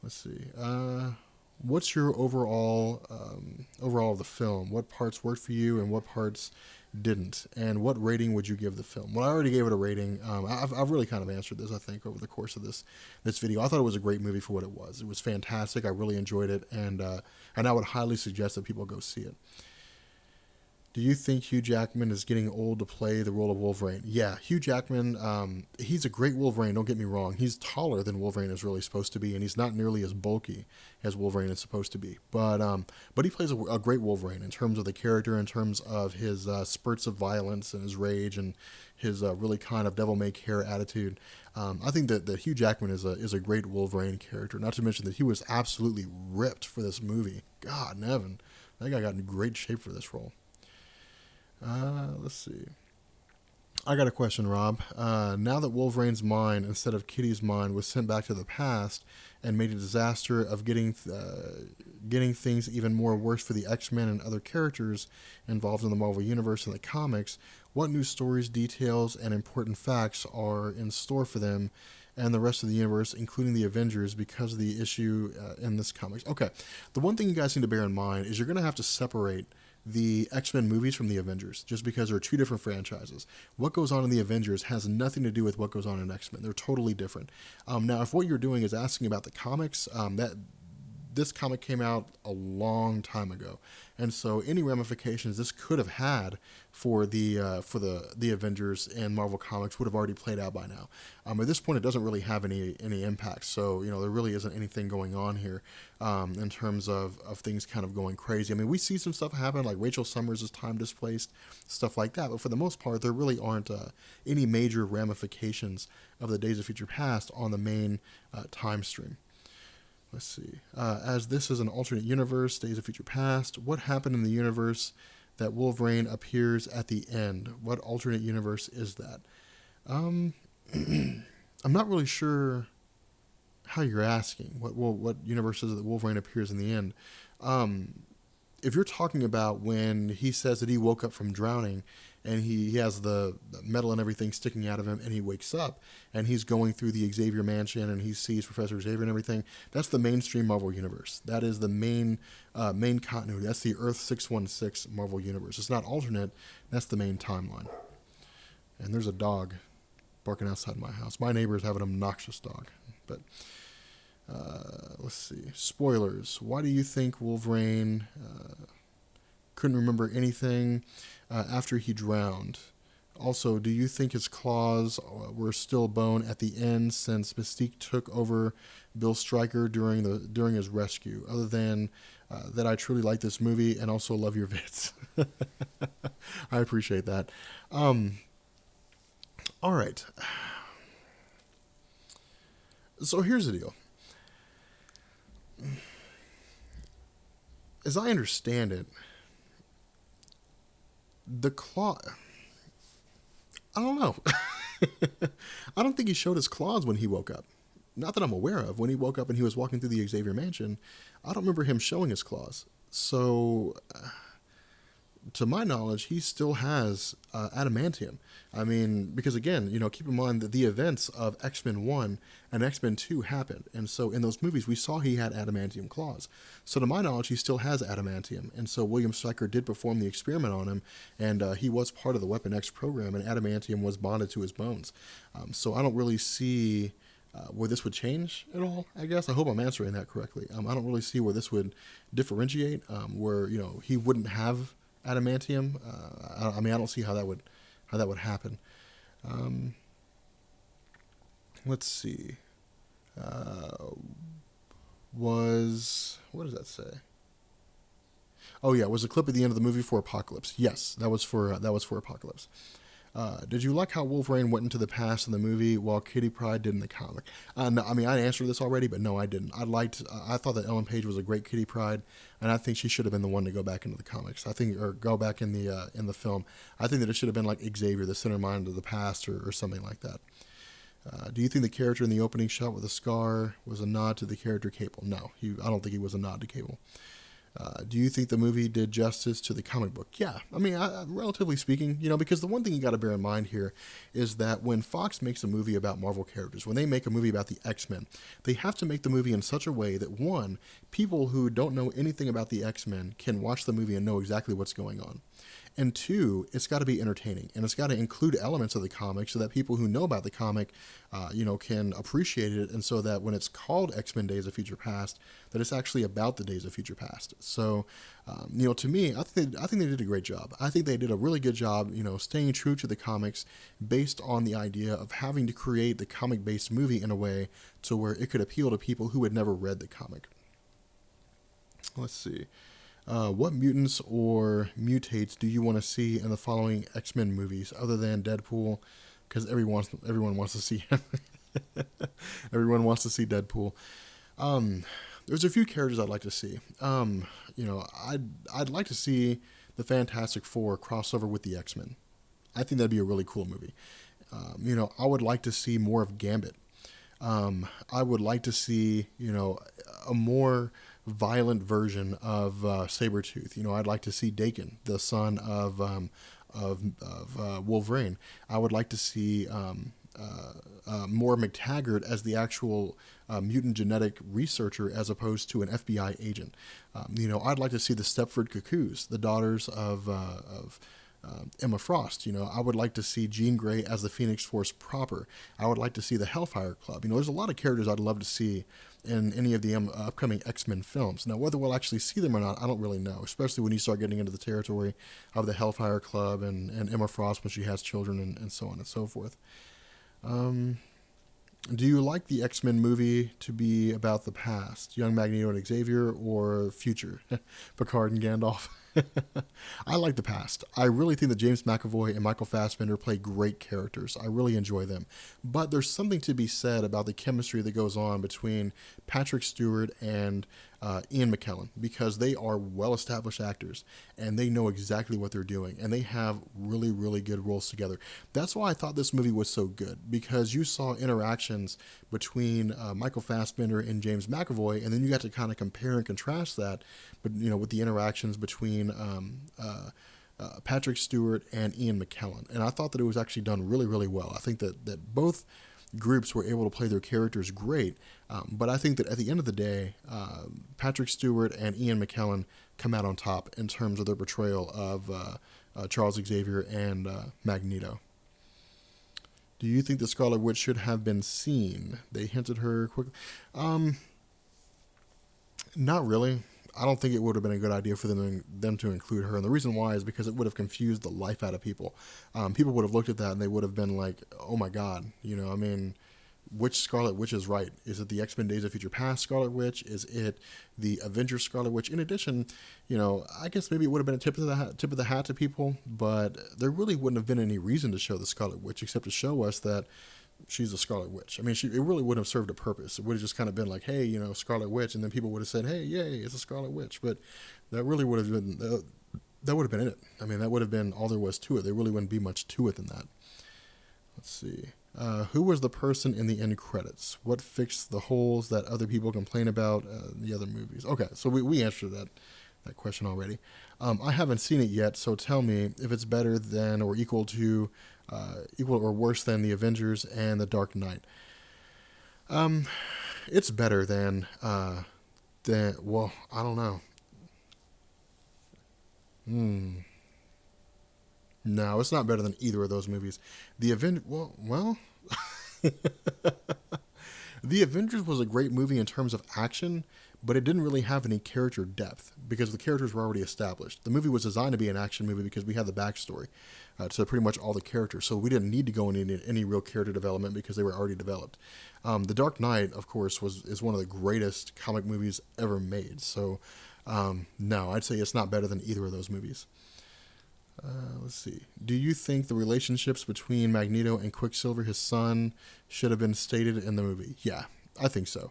Let's see. What's your overall of the film? What parts worked for you and what parts didn't? And what rating would you give the film? Well, I already gave it a rating. I've really kind of answered this, I think, over the course of this video. I thought it was a great movie for what it was. It was fantastic. I really enjoyed it, and I would highly suggest that people go see it. Do you think Hugh Jackman is getting old to play the role of Wolverine? Yeah, Hugh Jackman, he's a great Wolverine, don't get me wrong. He's taller than Wolverine is really supposed to be, and he's not nearly as bulky as Wolverine is supposed to be. But he plays a great Wolverine in terms of the character, in terms of his spurts of violence and his rage and his really kind of devil-may-care attitude. I think that Hugh Jackman is a great Wolverine character, not to mention that he was absolutely ripped for this movie. God, Nevin, that guy got in great shape for this role. Let's see. I got a question, Rob. Now that Wolverine's mind, instead of Kitty's mind, was sent back to the past and made a disaster of getting things even more worse for the X-Men and other characters involved in the Marvel Universe and the comics, what new stories, details, and important facts are in store for them and the rest of the universe, including the Avengers, because of the issue in this comics? Okay, the one thing you guys need to bear in mind is you're going to have to separate the X-Men movies from the Avengers, just because they're two different franchises. What goes on in the Avengers has nothing to do with what goes on in X-Men. They're totally different. Now, if what you're doing is asking about the comics, that this comic came out a long time ago, and so any ramifications this could have had for the Avengers and Marvel Comics would have already played out by now. At this point, it doesn't really have any impact. So there really isn't anything going on here in terms of things kind of going crazy. I mean, we see some stuff happen, like Rachel Summers is time displaced, stuff like that. But for the most part, there really aren't any major ramifications of the Days of Future Past on the main time stream. Let's see. As this is an alternate universe, Days of Future Past, what happened in the universe that Wolverine appears at the end? What alternate universe is that? Um, I'm not really sure how you're asking. What universe is it that Wolverine appears in the end? Um, if you're talking about when he says that he woke up from drowning and he has the metal and everything sticking out of him and he wakes up and he's going through the Xavier mansion and he sees Professor Xavier and everything, that's the mainstream Marvel universe. That is the main continuity. That's the Earth 616 Marvel universe. It's not alternate. That's the main timeline. And there's a dog barking outside my house. My neighbors have an obnoxious dog. But let's see. Spoilers. Why do you think Wolverine couldn't remember anything after he drowned? Also, do you think his claws were still bone at the end since Mystique took over Bill Stryker during his rescue? Other than that, I truly like this movie and also love your vids. I appreciate that. All right. So here's the deal. As I understand it, the claw. I don't know. I don't think he showed his claws when he woke up. Not that I'm aware of. When he woke up and he was walking through the Xavier mansion, I don't remember him showing his claws. So, to my knowledge, he still has adamantium. I mean, because again, keep in mind that the events of X-Men 1 and X-Men 2 happened. And so in those movies, we saw he had adamantium claws. So to my knowledge, he still has adamantium. And so William Stryker did perform the experiment on him, and he was part of the Weapon X program, and adamantium was bonded to his bones. So I don't really see where this would change at all, I guess. I hope I'm answering that correctly. I don't really see where this would differentiate, where, he wouldn't have adamantium. I mean, I don't see how that would happen. Let's see. What does that say? Oh yeah, was a clip at the end of the movie for Apocalypse? Yes, that was for Apocalypse. Did you like how Wolverine went into the past in the movie while Kitty Pryde did in the comic? No, I mean, I answered this already, but no, I didn't. I thought that Ellen Page was a great Kitty Pryde, and I think she should have been the one to go back into the comics. Or go back in the film. I think that it should have been like Xavier, the center mind of the past, or something like that. Do you think the character in the opening shot with the scar was a nod to the character Cable? No, I don't think he was a nod to Cable. Do you think the movie did justice to the comic book? Yeah, I mean, relatively speaking, because the one thing you got to bear in mind here is that when Fox makes a movie about Marvel characters, when they make a movie about the X-Men, they have to make the movie in such a way that, one, people who don't know anything about the X-Men can watch the movie and know exactly what's going on. And two, it's got to be entertaining, and it's got to include elements of the comic so that people who know about the comic, can appreciate it, and so that when it's called X-Men Days of Future Past, that it's actually about the Days of Future Past. So, to me, I think they did a great job. I think they did a really good job, staying true to the comics, based on the idea of having to create the comic-based movie in a way to where it could appeal to people who had never read the comic. Let's see. What mutants or mutates do you want to see in the following X-Men movies, other than Deadpool? Because everyone wants to see him. Everyone wants to see Deadpool. There's a few characters I'd like to see. I'd like to see the Fantastic Four crossover with the X-Men. I think that'd be a really cool movie. I would like to see more of Gambit. I would like to see, a more violent version of Sabretooth. I'd like to see Daken, the son of Wolverine. I would like to see more McTaggart as the actual mutant genetic researcher as opposed to an FBI agent. I'd like to see the Stepford Cuckoos, the daughters of Emma Frost. I would like to see Jean Grey as the Phoenix Force proper. I would like to see the Hellfire Club. There's a lot of characters I'd love to see in any of the upcoming X-Men films. Now, whether we'll actually see them or not, I don't really know, especially when you start getting into the territory of the Hellfire Club and Emma Frost when she has children and so on and so forth. Do you like the X-Men movie to be about the past, young Magneto and Xavier, or future, Picard and Gandalf? I like the past. I really think that James McAvoy and Michael Fassbender play great characters. I really enjoy them. But there's something to be said about the chemistry that goes on between Patrick Stewart and Ian McKellen, because they are well-established actors and they know exactly what they're doing, and they have really, really good roles together. That's why I thought this movie was so good, because you saw interactions between Michael Fassbender and James McAvoy, and then you got to kind of compare and contrast that, but with the interactions between Patrick Stewart and Ian McKellen. And I thought that it was actually done really, really well. I think that both groups were able to play their characters great, but I think that at the end of the day, Patrick Stewart and Ian McKellen come out on top in terms of their portrayal of Charles Xavier and Magneto. Do you think the Scarlet Witch should have been seen? They hinted her quickly. Not really. I don't think it would have been a good idea for them to include her. And the reason why is because it would have confused the life out of people. People would have looked at that and they would have been like, oh my God, which Scarlet Witch is right? Is it the X-Men Days of Future Past Scarlet Witch? Is it the Avengers Scarlet Witch? In addition, I guess maybe it would have been a tip of the hat to people, but there really wouldn't have been any reason to show the Scarlet Witch except to show us that she's a Scarlet Witch. I mean, it really wouldn't have served a purpose. It would have just kind of been like, hey, Scarlet Witch, and then people would have said, hey, yay, it's a Scarlet Witch. But that really would have been that would have been it. I mean, that would have been all there was to it. There really wouldn't be much to it than that. Let's see. Who was the person in the end credits? What fixed the holes that other people complain about in the other movies? Okay, so we answered that question already. I haven't seen it yet, so tell me if it's better than or equal or worse than the Avengers and the Dark Knight. It's better than well, I don't know. No, it's not better than either of those movies. The The Avengers was a great movie in terms of action, but it didn't really have any character depth because the characters were already established. The movie was designed to be an action movie because we had the backstory to pretty much all the characters, so we didn't need to go into any real character development because they were already developed. The Dark Knight, of course, is one of the greatest comic movies ever made, so no, I'd say it's not better than either of those movies. Let's see. Do you think the relationships between Magneto and Quicksilver, his son, should have been stated in the movie? Yeah, I think so.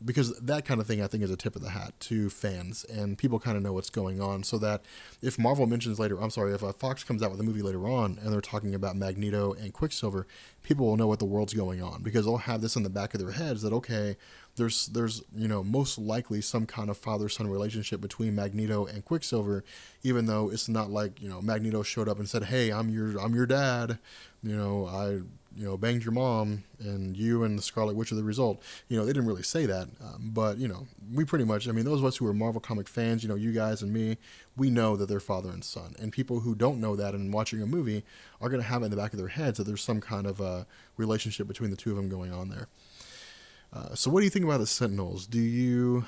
Because that kind of thing I think is a tip of the hat to fans, and people kind of know what's going on, so that if Marvel mentions later, I'm sorry, if Fox comes out with a movie later on and they're talking about Magneto and Quicksilver, people will know what the world's going on, because they'll have this in the back of their heads that, okay, there's most likely some kind of father-son relationship between Magneto and Quicksilver, even though it's not like Magneto showed up and said, hey, I'm your dad, I banged your mom, and you and the Scarlet Witch are the result. They didn't really say that, but we pretty much, those of us who are Marvel comic fans, you guys and me, we know that they're father and son, and people who don't know that and watching a movie are going to have it in the back of their heads that there's some kind of relationship between the two of them going on there. So what do you think about the Sentinels? Do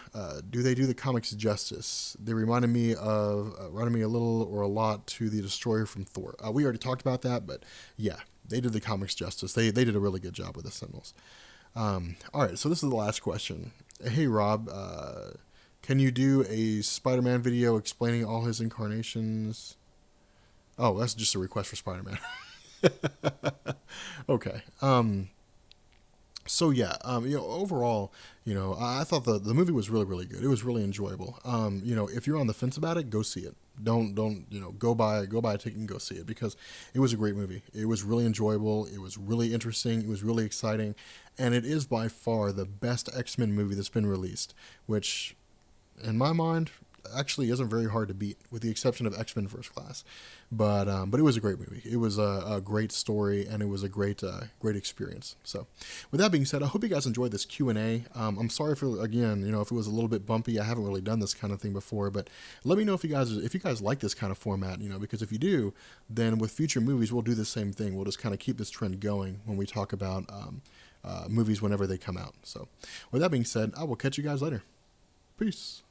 they do the comics justice? They reminded me a little or a lot to the Destroyer from Thor. We already talked about that, but yeah, they did the comics justice. They did a really good job with the Sentinels. All right, so this is the last question. Hey Rob, can you do a Spider-Man video explaining all his incarnations? Oh, that's just a request for Spider-Man. Okay. So yeah, overall, I thought the movie was really, really good. It was really enjoyable. If you're on the fence about it, go see it. Don't go buy a ticket and go see it, because it was a great movie. It was really enjoyable. It was really interesting. It was really exciting, and it is by far the best X-Men movie that's been released, which, in my mind, actually isn't very hard to beat, with the exception of X-Men First Class. But it was a great movie. It was a great story, and it was a great experience. So, with that being said, I hope you guys enjoyed this Q&A. I'm sorry for, again, if it was a little bit bumpy. I haven't really done this kind of thing before, but let me know if you guys like this kind of format. Because if you do, then with future movies we'll do the same thing. We'll just kind of keep this trend going when we talk about movies whenever they come out. So, with that being said, I will catch you guys later. Peace.